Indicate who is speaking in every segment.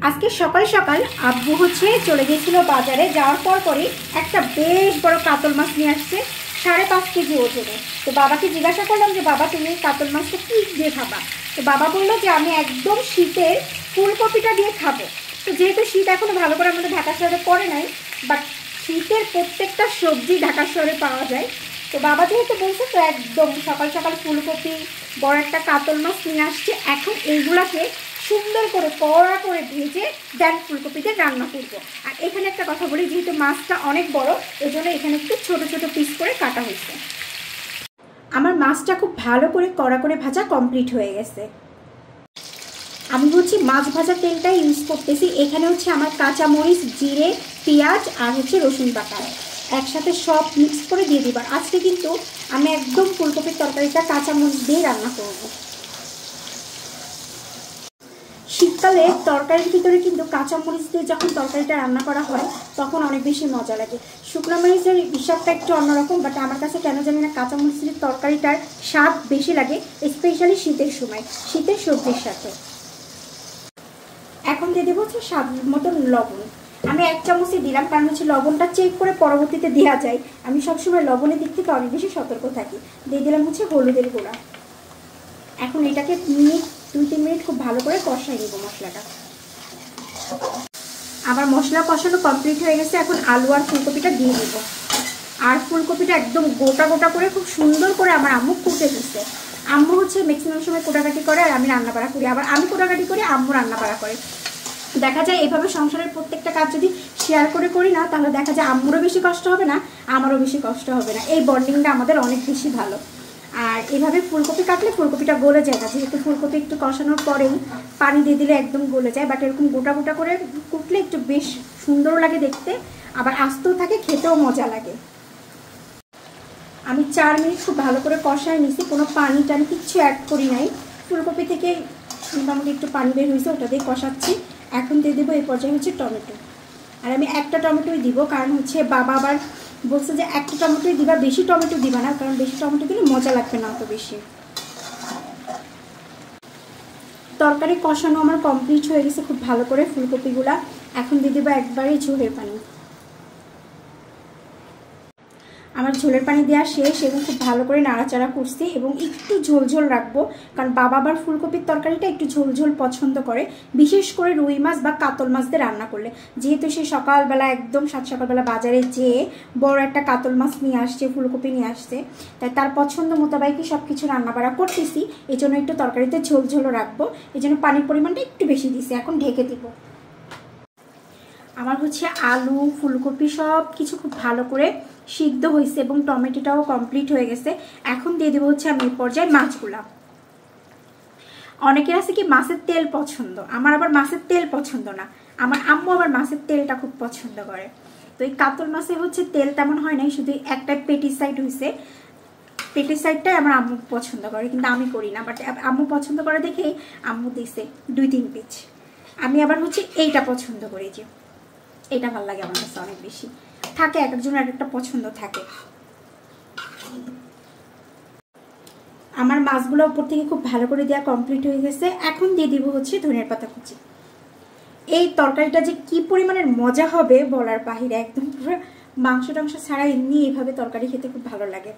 Speaker 1: আজকে সকাল সকাল আব্বু চলে গিয়েছিল বাজারে। যাওয়ার পরই একটা বেশ বড় কাতল মাছ নিয়ে আসছে, 5.5 কেজি ওজনে। তো বাবাকে জিজ্ঞাসা করলাম যে বাবা তুমি কাতল মাছটা কী দিয়ে খাবা? তো বাবা বললো যে আমি একদম শীতের ফুলকপিটা দিয়ে খাবো। তো যেহেতু শীত এখনও ভালো করে আমাদের ঢাকা শহরে পড়ে নাই, বাট শীতের প্রত্যেকটা সবজি ঢাকা শহরে পাওয়া যায়। তো বাবা যেহেতু বলছে, তো একদম সকাল সকাল ফুলকপি, বড় একটা কাতল মাছ নিয়ে আসছে। এখন এইগুলাকে সুন্দর করে কড়া করে ভেজে দেন ফুলকপিতে রান্না করবো। আর এখানে একটা কথা বলি, যেহেতু মাছটা অনেক বড়, এই জন্য এখানে একটু ছোট ছোট পিস করে কাটা হয়েছে। আমার মাছটা খুব ভালো করে কড়া করে ভাজা কমপ্লিট হয়ে গেছে। আমি মাছ ভাজা তেলটাই ইউজ করতেছি। এখানে আমার কাঁচামরিচ, জিরে, পেঁয়াজ আর রসুন বাটা একসাথে সব মিক্স করে দিয়ে দিবার। আজকে কিন্তু আমি একদম ফুলকপির তরকারিটা কাঁচামরিচ দিয়ে রান্না করব। শীতকালে তরকারির ভিতরে কিন্তু কাঁচামরিচ দিয়ে যখন তরকারিটা রান্না করা হয় তখন অনেক বেশি মজা লাগে। শুকনো মরিচের হিসাবটা একটু অন্যরকম, বাট আমার কাছে কেন জানি না কাঁচামরিচের তরকারিটার স্বাদ বেশি লাগে, স্পেশালি শীতের সময় শীতের সবজির সাথে। এখন দিয়ে দেবো স্বাদ মতন লবণ। আমি 1 চামচই দিলাম, কারণ লবণটা চেক করে পরবর্তীতে দেওয়া যায়। আমি সবসময় লবণের দিক থেকে অনেক বেশি সতর্ক থাকি। দিয়ে দিলাম হলুদের গুঁড়া। এখন এটাকে 2-3 মিনিট খুব ভালো করে কষাই নেব মশলাটা। আবার মশলা কষানো কমপ্লিট হয়ে গেছে। এখন আলু আর ফুলকপিটা দিয়ে দেবো। আর ফুলকপিটা একদম গোটা গোটা করে খুব সুন্দর করে আমার আম্মু কুটে দিচ্ছে। আম্মু ম্যাক্সিমাম সময় কোটাকাটি করে, আর আমি রান্নাবাড়া করি। আবার আমি কোটাকাটি করি, আম্মু রান্নাবাড়া করে। দেখা যায় এভাবে সংসারের প্রত্যেকটা কাজ যদি শেয়ার করে করি না, তাহলে দেখা যায় আম্মুরও বেশি কষ্ট হবে না, আমারও বেশি কষ্ট হবে না। এই বন্ডিংটা আমাদের অনেক বেশি ভালো। আর এভাবে ফুলকপি কাটলে ফুলকপিটা গলে যায় না, যেহেতু ফুলকপি একটু কষানোর পরেই পানি দিয়ে দিলে একদম গলে যায়। বাট এরকম গোটা গোটা করে কুটলে একটু বেশ সুন্দর লাগে দেখতে, আবার আস্তেও থাকে, খেতেও মজা লাগে। আমি 4 মিনিট খুব ভালো করে কষায় নিছি, কোনো পানি টানি কিচ্ছু অ্যাড করি নাই। ফুলকপি থেকে মোটামুটি একটু পানি বের হয়েছে, ওটা দিয়ে কষাচ্ছি। এখন দিয়ে দেবো এই পর্যায়ে টমেটো। আর আমি একটা টমেটোই দিব, কারণ বাবা আবার বলছে যে একটা টমেটোই দিবা, বেশি টমেটো দিবা না, কারণ বেশি টমেটো দিলে মজা লাগবে না অত বেশি। তরকারি কষানো আমার কমপ্লিট হয়ে গেছে খুব ভালো করে ফুলকপিগুলা। এখন দিয়ে দেবো একবারে ঝোলের পানি। আমার ঝোলের পানি দেওয়া শেষ এবং খুব ভালো করে নাড়াচাড়া করছি এবং একটু ঝোল ঝোল রাখবো, কারণ বাবা আবার ফুলকপির তরকারিটা একটু ঝোল ঝোল পছন্দ করে, বিশেষ করে রুই মাছ বা কাতল মাছ দিয়ে রান্না করলে। যেহেতু সে সকালবেলা একদম সকালবেলা বাজারে যেয়ে বড় একটা কাতল মাছ নিয়ে আসছে, ফুলকপি নিয়ে আসছে, তাই তার পছন্দ মোতাবেকই সব কিছু রান্নাবাড়া করতেছি। এই জন্য একটু তরকারিতে ঝোল ঝোলও রাখবো, এই জন্য পানির পরিমাণটা একটু বেশি দিছি। এখন ঢেকে দিব। আমার আলু, ফুলকপি সব কিছু খুব ভালো করে সিদ্ধ হয়েছে এবং টমেটোটাও কমপ্লিট হয়ে গেছে। এখন দিয়ে দেবো আমি এই পর্যায়ে মাছগুলা। অনেকের আছে কি মাছের তেল পছন্দ, আমার আবার মাছের তেল পছন্দ না। আমার আম্মু আবার মাছের তেলটা খুব পছন্দ করে। তো এই কাতল মাছে তেল তেমন হয় নাই, শুধু একটা পেটির সাইড হয়েছে। পেটের সাইডটাই আমার আম্মু পছন্দ করে, কিন্তু আমি করি না। বাট আম্মু পছন্দ করে দেখেই আম্মু দিছে 2-3 পিস। আমি আবার এইটা পছন্দ করি, যে এটা ভালো লাগে আমার কাছে অনেক বেশি। থাকে এক একজনের এক একটা পছন্দ থাকে। আমার মাছগুলো উপর থেকে খুব ভালো করে দেওয়া কমপ্লিট হয়ে গেছে। এখন দিয়ে দিব ধনিয়ার পাতা কুচি। এই তরকারিটা যে কি পরিমাণের মজা হবে বলার বাহিরে, একদম পুরো মাংস টাংস ছাড়া এমনি এইভাবে তরকারি খেতে খুব ভালো লাগে।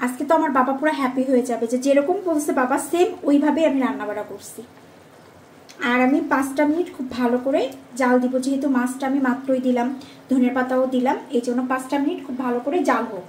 Speaker 1: আজকে তো আমার বাবা পুরো হ্যাপি হয়ে যাবে, যে যেরকম বলছে বাবা সেম ওইভাবেই আমি রান্নাবাড়া করছি। আর আমি 5টা মিনিট খুব ভালো করে জাল দিব, যেহেতু মাছটা আমি মাত্রই দিলাম, ধনিয়ার পাতাও দিলাম, এই জন্য 5টা মিনিট খুব ভালো করে জাল হোক।